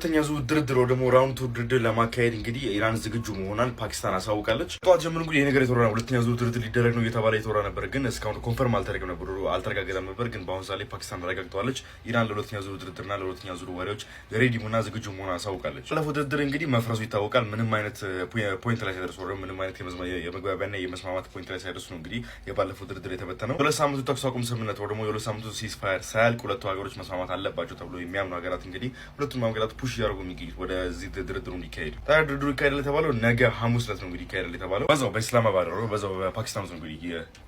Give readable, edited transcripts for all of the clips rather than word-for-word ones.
ሁለተኛ ዙር ድርድር ደግሞ ራውንድ ቱ ድርድር ለማካሄድ እንግዲህ ኢራን ዝግጁ መሆኗን ፓኪስታን አሳውቃለች። ጠዋት ጀምሮ እንግዲህ የነገር የተወራ ነው። ሁለተኛ ዙር ድርድር ሊደረግ ነው እየተባለ የተወራ ነበር፣ ግን እስካሁን ኮንፈርም አልተረጋገጠም ነበር። ግን በአሁኑ ሰዓት ላይ ፓኪስታን አረጋግጠዋለች። ኢራን ለሁለተኛ ዙር ድርድርና ለሁለተኛ ዙር ወሬዎች ሬዲ መሆንና ዝግጁ መሆኗን አሳውቃለች። ባለፈው ድርድር እንግዲህ መፍረሱ ይታወቃል። ምንም አይነት ፖይንት ላይ ሳይደርሱ ወይም ምንም አይነት የመግባቢያና የመስማማት ፖይንት ላይ ሳይደርሱ ነው እንግዲህ የባለፈው ድርድር የተበተነው። የሁለት ሳምንቱ ተኩስ አቁም ስምምነት ወይ ደግሞ የሁለት ሳምንቱ ሲዝፋየር ሳያልቅ ሁለቱ ሀገሮች መስማማት አለባቸው ተብሎ የሚያምኑ ሀገራት እንግዲህ ሁለቱም ሀገራት ፑሽ እያደረጉ የሚገኙት ወደዚህ ድርድሩ እንዲካሄድ። ታዲያ ድርድሩ ይካሄዳል የተባለው ነገ ሐሙስ ዕለት ነው እንግዲህ ይካሄዳል የተባለው በዛው በኢስላማባድ ነው፣ በዛው በፓኪስታን ነው እንግዲህ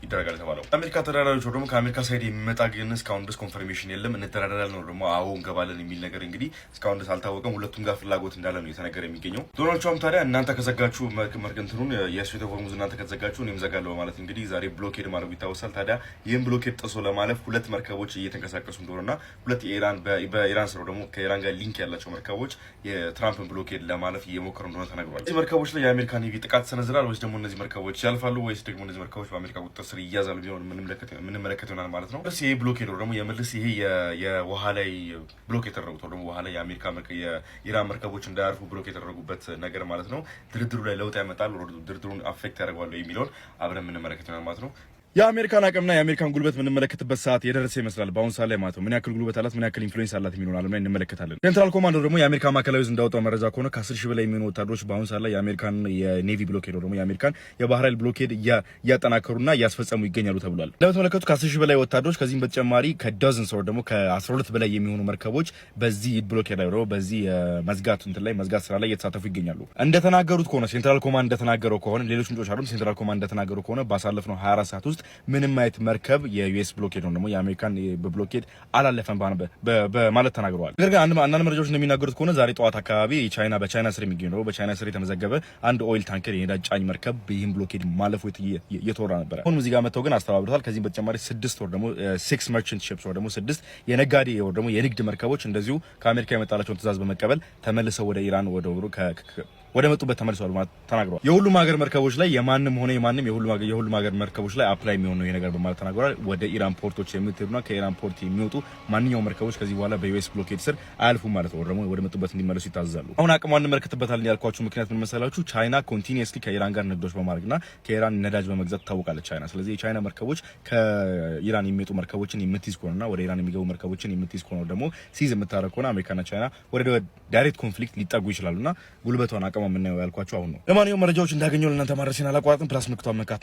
ይደረጋል የተባለው። አሜሪካ ተደራዳሪዎች ደግሞ ከአሜሪካ ሳይድ የሚመጣ ግን እስካሁን ድረስ ኮንፈርሜሽን የለም። እንደራደራለን ነው ደግሞ አዎ እንገባለን የሚል ነገር እንግዲህ እስካሁን ድረስ አልታወቀም። ሁለቱም ጋር ፍላጎት እንዳለ ነው የተነገረ የሚገኘው። ዶናልድ ትራምፕ ታዲያ እናንተ ከዘጋችሁ መርገንትኑን የስዌት ኦፍ ሆርሙዝ እናንተ ከዘጋችሁ እኔም ዘጋለሁ ማለት እንግዲህ ዛሬ ብሎኬድ ማድረጉ ይታወሳል። ታዲያ ይህን ብሎኬድ ጥሶ ለማለፍ ሁለት መርከቦች እየተንቀሳቀሱ እንደሆነና ሁለት በኢራን ስር ደግሞ ከኢራን ጋር ሊንክ ያላቸው መርከቦች የትራምፕን ብሎኬድ ለማለፍ እየሞከሩ እንደሆነ ተነግሯል። እዚህ መርከቦች ላይ የአሜሪካ ኔቪ ጥቃት ሰነዝራል ወይስ ደግሞ እነዚህ መርከቦች ያልፋሉ ወይስ ደግሞ እነዚህ መርከቦች በአሜሪካ ቁጥጥር ስር ይያዛሉ ቢሆን ምንመለከት ይሆናል ማለት ነው። ይሄ ብሎኬድ ደግሞ የመልስ ይሄ የውሃ ላይ ብሎክ የተደረጉት ደግሞ ውሃ ላይ የኢራን መርከቦች እንዳያርፉ ብሎክ የተደረጉበት ነገር ማለት ነው። ድርድሩ ላይ ለውጥ ያመጣል፣ ድርድሩን አፌክት ያደርገዋል የሚለውን አብረን የምንመለከት ይሆናል ማለት ነው። የአሜሪካን አቅምና የአሜሪካን ጉልበት የምንመለከትበት ሰዓት የደረሰ ይመስላል። በአሁኑ ሰዓት ላይ ማለት ነው ምን ያክል ጉልበት አላት፣ ምን ያክል ኢንፍሉዌንስ አላት የሚለውን ዓለም ላይ እንመለከታለን። ሴንትራል ኮማንዶ ደግሞ የአሜሪካ ማዕከላዊ ዕዝ እንዳወጣው መረጃ ከሆነ ከ10 ሺህ በላይ የሚሆኑ ወታደሮች በአሁኑ ሰዓት ላይ የአሜሪካን የኔቪ ብሎኬድ ደግሞ የአሜሪካን የባህር ኃይል ብሎኬድ እያጠናከሩና እያስፈጸሙ ይገኛሉ ተብሏል። ለተመለከቱ ከ10 ሺህ በላይ ወታደሮች ከዚህም በተጨማሪ ከዶዝንስ ወር ደግሞ ከ12 በላይ የሚሆኑ መርከቦች በዚህ ብሎኬድ ላይ ደግሞ በዚህ መዝጋት ስራ ላይ እየተሳተፉ ይገኛሉ። እንደተናገሩት ከሆነ ሴንትራል ኮማንድ እንደተናገረው ከሆነ ሌሎች ምንጮች አይደሉም። ሴንትራል ኮማንድ እንደተናገረው ከሆነ ባሳለፍነው 24 ሰዓት ውስጥ ምንም አይነት መርከብ የዩኤስ ብሎኬድ ነው ደግሞ የአሜሪካን ብሎኬድ አላለፈም በማለት ተናግረዋል። ነገር ግን አንዳንድ መረጃዎች እንደሚናገሩት ከሆነ ዛሬ ጠዋት አካባቢ በቻይና ስር የሚገኝ ነው በቻይና ስር የተመዘገበ አንድ ኦይል ታንከር የነዳጅ ጫኝ መርከብ ይህን ብሎኬድ ማለፉ እየተወራ ነበረ። አሁን እዚህ ጋር መጥተው ግን አስተባብረዋል። ከዚህም በተጨማሪ 6 መርቸንት ሺፕስ ወይ ደግሞ 6 የነጋዴ ወይ ደግሞ የንግድ መርከቦች እንደዚሁ ከአሜሪካ የመጣላቸውን ትዕዛዝ በመቀበል ተመልሰው ወደ ኢራን ወደ መጡበት ተመልሰዋል ማለት ተናግረዋል። የሁሉም ሀገር መርከቦች ላይ የማንም የሁሉም ሀገር መርከቦች ላይ አፕላይ የሚሆን ነው ይሄ ነገር በማለት ተናግረዋል። ወደ ኢራን ፖርቶች የምትሄዱና ከኢራን ፖርት የሚወጡ ማንኛውም መርከቦች ከዚህ በኋላ በዩኤስ ብሎኬድ ስር አያልፉም ማለት ነው። ደግሞ ወደ መጡበት እንዲመለሱ ይታዘዛሉ። አሁን አቅሟን እንመለከትበታለን ያልኳችሁ ምክንያት ምን መሰላችሁ? ቻይና ኮንቲኒየስሊ ከኢራን ጋር ንግዶች በማድረግና ከኢራን ነዳጅ በመግዛት ታወቃለች ቻይና። ስለዚህ የቻይና መርከቦች ከኢራን የሚመጡ መርከቦችን የምትይዝ ከሆነና ወደ ኢራን የሚገቡ መርከቦችን የምትይዝ ከሆነ ደግሞ ሲዝ የምታረግ ከሆነ አሜሪካና ቻይና ወደ ዳይሬክት ኮንፍሊክት ሊጠጉ ይችላሉና ጉልበቷን የምናየው ያልኳችሁ አሁን ነው። ለማንኛውም መረጃዎች እንዳገኘው ለእናንተ ማድረሴን አላቋርጥም። ፕላስ ምልክቷን መንካት